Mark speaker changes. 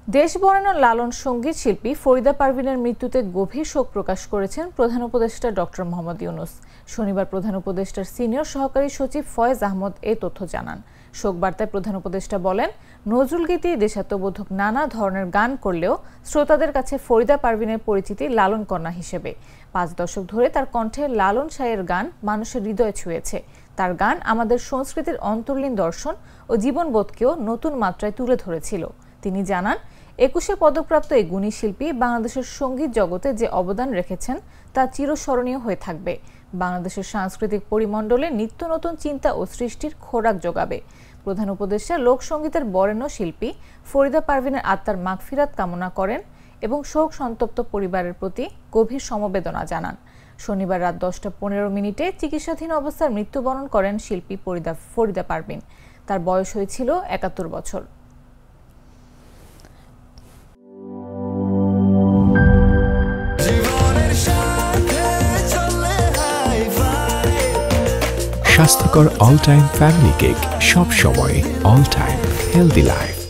Speaker 1: দেশ বরেণ্য লালন সঙ্গীত শিল্পী ফরিদা পারভিনের মৃত্যুতে গভীর শোক প্রকাশ করেছেন প্রধান উপদেষ্টা ডক্টর মোহাম্মদ ইউনূস। শনিবার প্রধান উপদেষ্টার সিনিয়র সহকারী সচিব ফয়েজ আহমদ এই তথ্য জানান। শোক বার্তায় প্রধান উপদেষ্টা বলেন, নজরুল গীতি দেশাত্মবোধক নানা ধরনের গান করলেও শ্রোতাদের কাছে ফরিদা পারভিনের পরিচিতি লালন কন্যা হিসেবে। 5 দশক ধরে তার কণ্ঠে লালন সাইয়ের গান মানুষের হৃদয়ে ছুঁয়েছে। তার গান আমাদের সংস্কৃতির অন্তর্লীন দর্শন ও জীবনবোধকেও নতুন মাত্রায় তুলে ধরেছিল। তিনি জানান, 21শে পদকপ্রাপ্ত এই গুণী শিল্পী বাংলাদেশের সঙ্গীত জগতে যে অবদান রেখেছেন তা চিরস্মরণীয় হয়ে থাকবে। বাংলাদেশের সাংস্কৃতিক পরিমণ্ডলে নিত্য নতুন চিন্তা ও সৃষ্টির খোরাক যোগাবে। প্রধান উপদেষ্টা লোকসঙ্গীতের বরেণ্য শিল্পী ফরিদা পারভিনের আত্মার মাগফিরাত কামনা করেন এবং শোক সন্তপ্ত পরিবারের প্রতি গভীর সমবেদনা জানান। শনিবার রাত 10:15 চিকিৎসাধীন অবস্থায় মৃত্যুবরণ করেন শিল্পী ফরিদা পারভিন। তার বয়স হয়েছিল 71 বছর।
Speaker 2: স্বাস্থ্যকর অল টাইম ফ্যামিলি কেক, সব সময় অল টাইম হেলদি লাইফ।